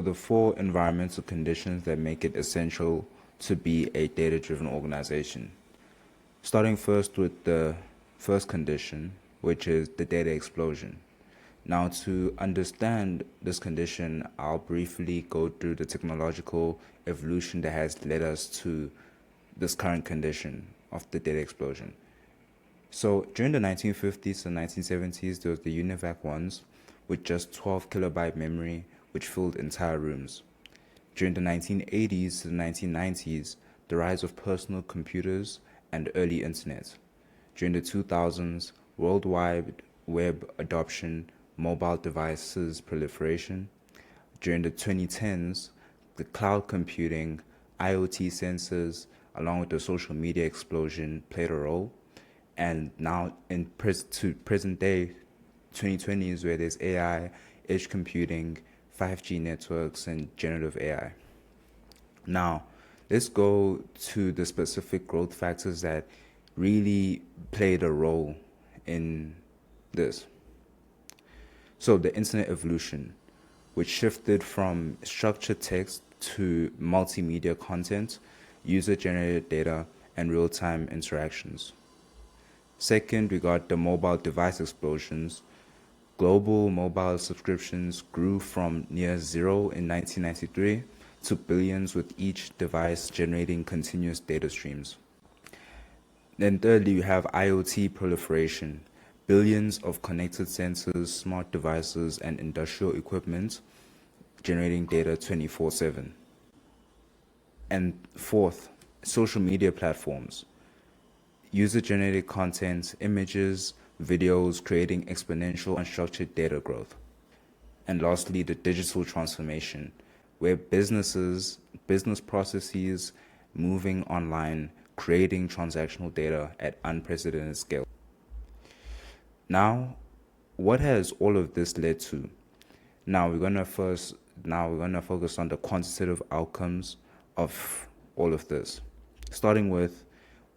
the four environmental conditions that make it essential to be a data-driven organization. Starting first with the first condition, which is the data explosion. Now, to understand this condition, I'll briefly go through the technological evolution that has led us to this current condition of the data explosion. So during the 1950s and 1970s, there was the UNIVAC ones with just 12 kilobyte memory, which filled entire rooms. During the 1980s to the 1990s, the rise of personal computers and early internet. During the 2000s, worldwide web adoption, mobile devices proliferation. During the 2010s, the cloud computing, IoT sensors, along with the social media explosion played a role. And now to present day 2020s, where there's AI, edge computing, 5G networks, and generative AI. Now, let's go to the specific growth factors that really played a role in this. So the internet evolution, which shifted from structured text to multimedia content, user-generated data, and real-time interactions. Second, we got the mobile device explosions. Global mobile subscriptions grew from near zero in 1993 to billions, with each device generating continuous data streams. Then thirdly, we have IoT proliferation. Billions of connected sensors, smart devices, and industrial equipment generating data 24/7. And fourth, social media platforms. User-generated content, images, videos creating exponential unstructured data growth. And lastly, the digital transformation, where business processes moving online, creating transactional data at unprecedented scale. Now, what has all of this led to? Now we're gonna focus on the quantitative outcomes of all of this, starting with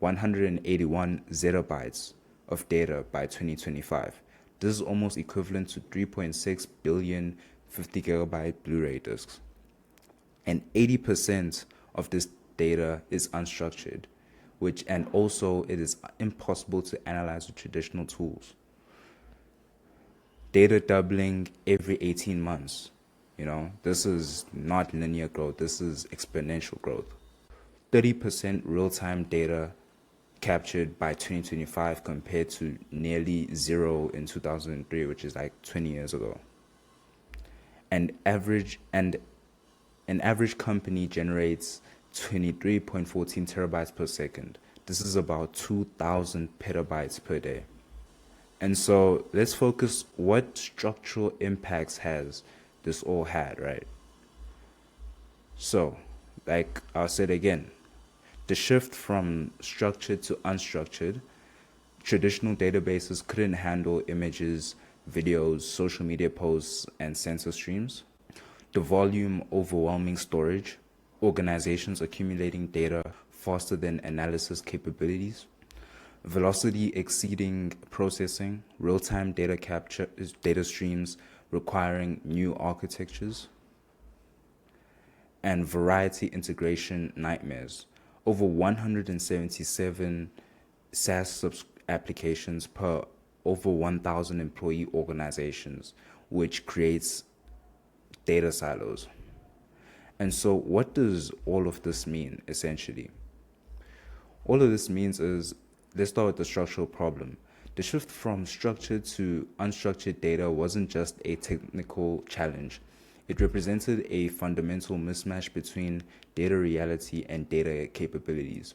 181 zettabytes of data by 2025. This is almost equivalent to 3.6 billion 50 gigabyte Blu-ray discs. And 80% of this data is unstructured, and also it is impossible to analyze with traditional tools. Data doubling every 18 months. This is not linear growth, this is exponential growth. 30% real-time data captured by 2025 compared to nearly zero in 2003, which is like 20 years ago. An average company generates 23.14 terabytes per second. This is about 2,000 petabytes per day. And so let's focus what structural impacts has this all had, right? So, like I'll say it again, the shift from structured to unstructured, traditional databases couldn't handle images, videos, social media posts, and sensor streams. The volume overwhelming storage, organizations accumulating data faster than analysis capabilities, velocity exceeding processing, real-time data capture, data streams requiring new architectures, and variety integration nightmares. Over 177 SaaS applications per over 1,000 employee organizations, which creates data silos. And so what does all of this mean, essentially? All of this means is, let's start with the structural problem. The shift from structured to unstructured data wasn't just a technical challenge. It represented a fundamental mismatch between data reality and data capabilities.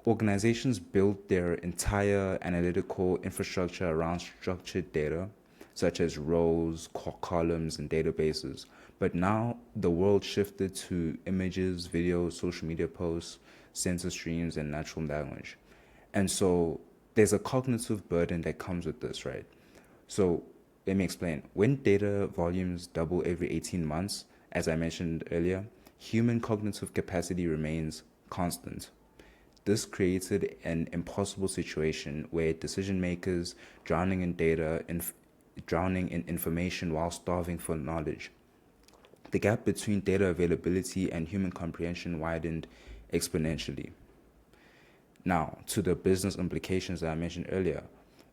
Organizations built their entire analytical infrastructure around structured data, such as rows, columns, and databases. But now the world shifted to images, videos, social media posts, sensor streams, and natural language. And so there's a cognitive burden that comes with this, right? So let me explain. When data volumes double every 18 months, as I mentioned earlier, human cognitive capacity remains constant. This created an impossible situation where decision makers drowning in information while starving for knowledge. The gap between data availability and human comprehension widened exponentially. Now, to the business implications that I mentioned earlier.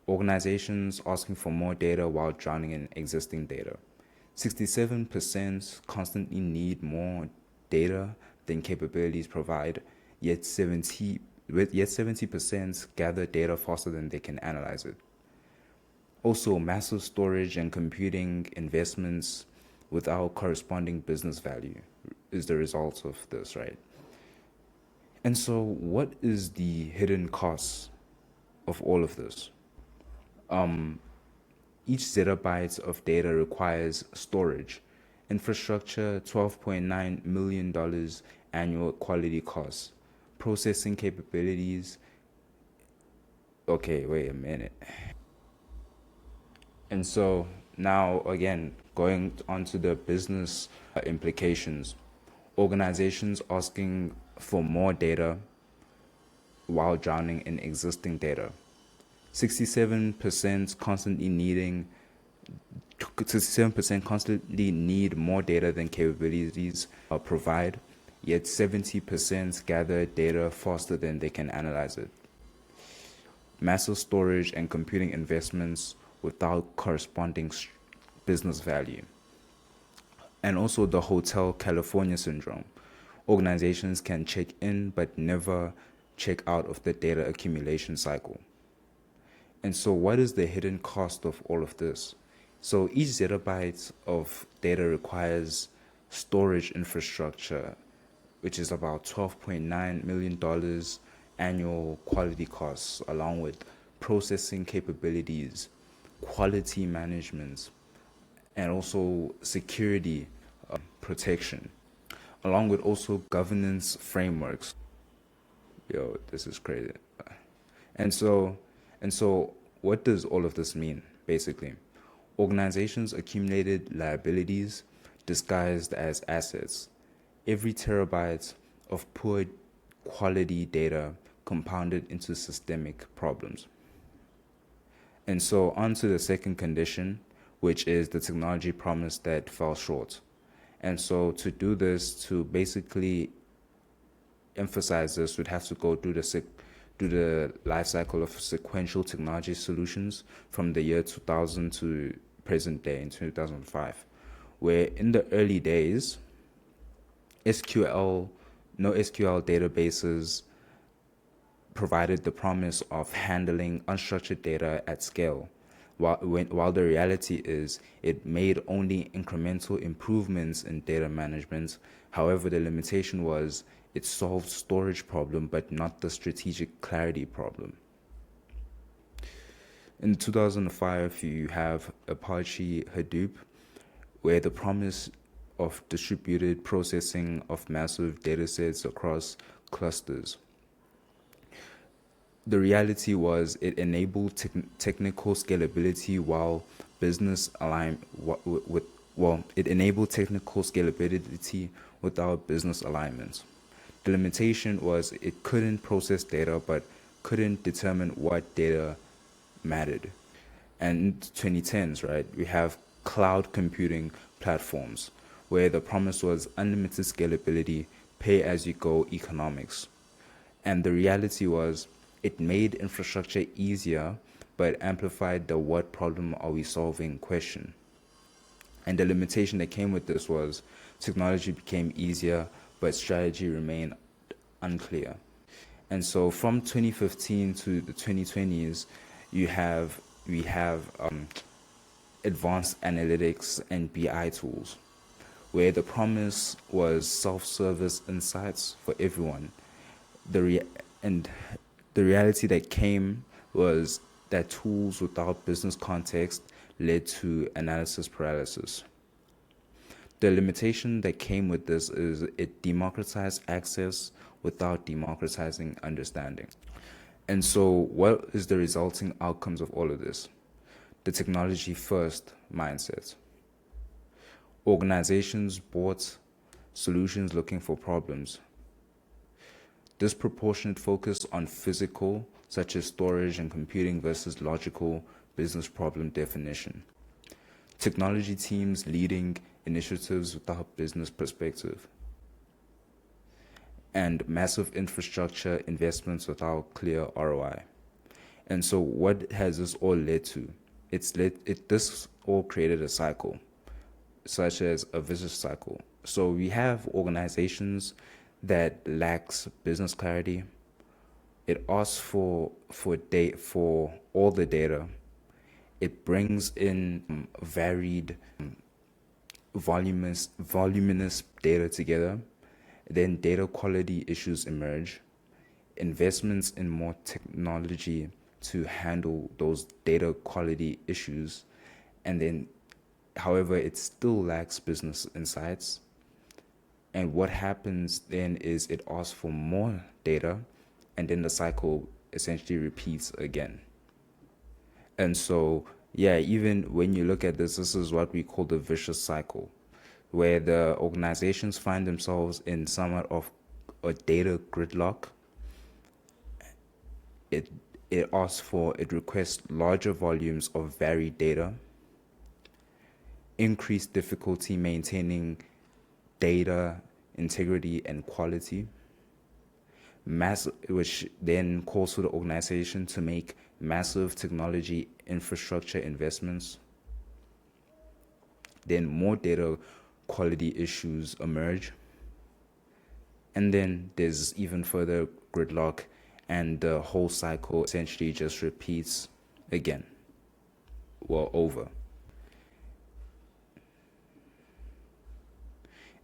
Organizations asking for more data while drowning in existing data. 67% constantly need more data than capabilities provide, yet 70% gather data faster than they can analyze it. Also, massive storage and computing investments without corresponding business value is the result of this, right? And so, what is the hidden cost of all of this? Each zettabyte of data requires storage, infrastructure, $12.9 million annual quality costs, processing capabilities. Okay, wait a minute. And so now, again, going on to the business implications, organizations asking for more data while drowning in existing data. 67% constantly needing 67% constantly need more data than capabilities provide, yet 70% gather data faster than they can analyze it. Massive storage and computing investments without corresponding business value. And also the Hotel California syndrome. Organizations can check in but never check out of the data accumulation cycle. And so what is the hidden cost of all of this? So each zettabyte of data requires storage infrastructure, which is about $12.9 million annual quality costs, along with processing capabilities, quality management, and also security protection, along with also governance frameworks. Yo, this is crazy. And so what does all of this mean, basically? Organizations accumulated liabilities disguised as assets. Every terabyte of poor quality data compounded into systemic problems. And so on to the second condition, which is the technology promise that fell short. And so to do this, to basically emphasize this, we'd have to go through the life cycle of sequential technology solutions from the year 2000 to present day in 2005, where in the early days, no SQL databases provided the promise of handling unstructured data at scale, while the reality is it made only incremental improvements in data management. However, the limitation was it solved storage problem, but not the strategic clarity problem. In 2005, you have Apache Hadoop, where the promise of distributed processing of massive datasets across clusters. The reality was it enabled technical scalability while business it enabled technical scalability without business alignment. The limitation was it couldn't process data but couldn't determine what data mattered. And in 2010s, right, we have cloud computing platforms where the promise was unlimited scalability, pay-as-you-go economics. And the reality was it made infrastructure easier but amplified the what problem are we solving question. And the limitation that came with this was technology became easier but strategy remained unclear. And so from 2015 to the 2020s, we have advanced analytics and BI tools, where the promise was self-service insights for everyone. The reality that came was that tools without business context led to analysis paralysis. The limitation that came with this is it democratized access without democratizing understanding. And so what is the resulting outcomes of all of this? The technology first mindset. Organizations bought solutions looking for problems. Disproportionate focus on physical, such as storage and computing, versus logical business problem definition. Technology teams leading initiatives without business perspective, and massive infrastructure investments without clear ROI. And so what has this all led to? This all created a cycle, such as a vicious cycle. So we have organizations that lacks business clarity. It asks for all the data. It brings in varied, voluminous data together. Then data quality issues emerge. Investments in more technology to handle those data quality issues, and then, however, it still lacks business insights. And what happens then is it asks for more data, and then the cycle essentially repeats again. And so, yeah, even when you look at this is what we call the vicious cycle, where the organizations find themselves in somewhat of a data gridlock. It it requests larger volumes of varied data, increased difficulty maintaining data integrity and quality, which then calls for the organization to make massive technology infrastructure investments. Then more data quality issues emerge. And then there's even further gridlock, and the whole cycle essentially just repeats again. Well, over.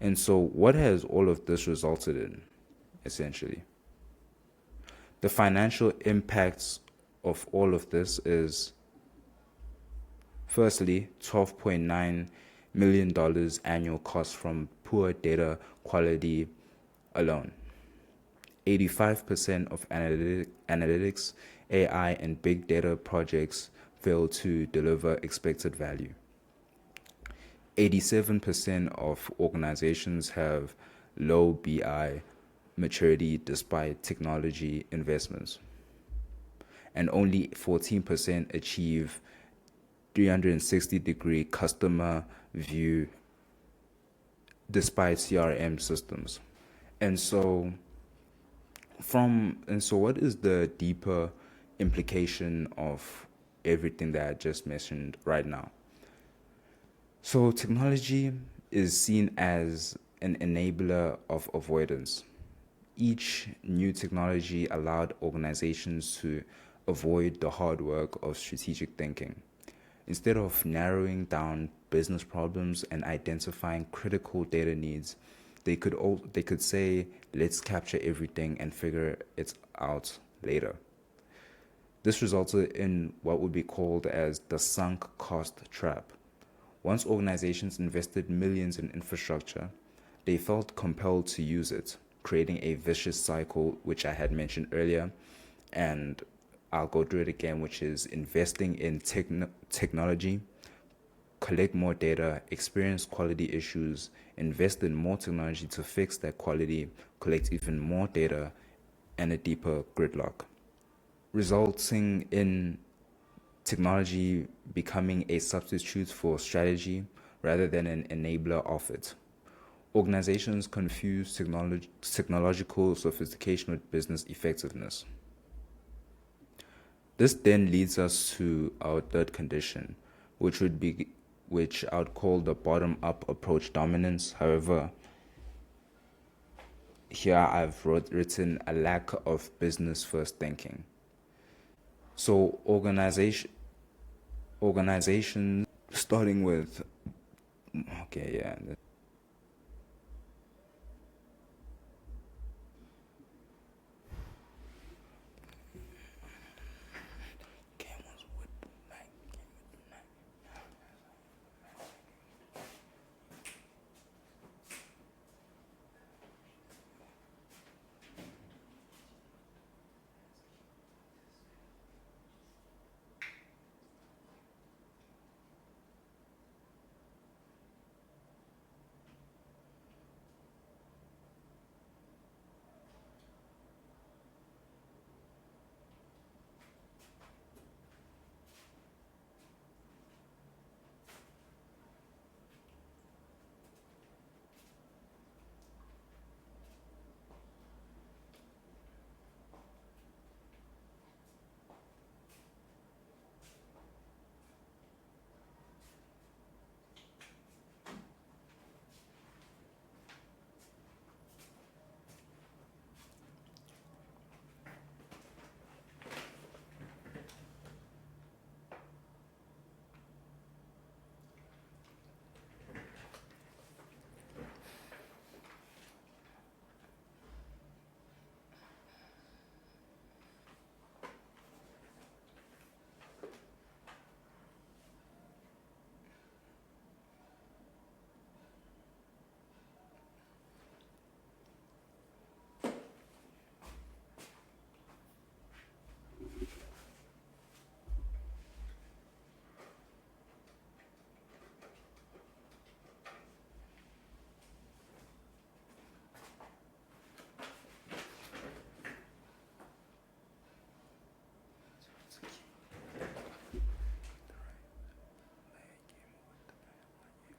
And so, what has all of this resulted in, essentially? The financial impacts of all of this is, firstly, $12.9 million annual cost from poor data quality alone. 85% of analytics, AI, and big data projects fail to deliver expected value. 87% of organizations have low BI maturity despite technology investments. And only 14% achieve 360-degree customer view despite CRM systems. And so what is the deeper implication of everything that I just mentioned right now? So technology is seen as an enabler of avoidance. Each new technology allowed organizations to avoid the hard work of strategic thinking. Instead of narrowing down business problems and identifying critical data needs, they could say, let's capture everything and figure it out later. This resulted in what would be called as the sunk cost trap. Once organizations invested millions in infrastructure, they felt compelled to use it, creating a vicious cycle, which I had mentioned earlier. And I'll go through it again, which is investing in technology, collect more data, experience quality issues, invest in more technology to fix that quality, collect even more data, and a deeper gridlock, resulting in technology becoming a substitute for strategy rather than an enabler of it. Organizations confuse technological sophistication with business effectiveness. This then leads us to our third condition, which I would call the bottom-up approach dominance. However, here I've written a lack of business-first thinking. So organization, starting with,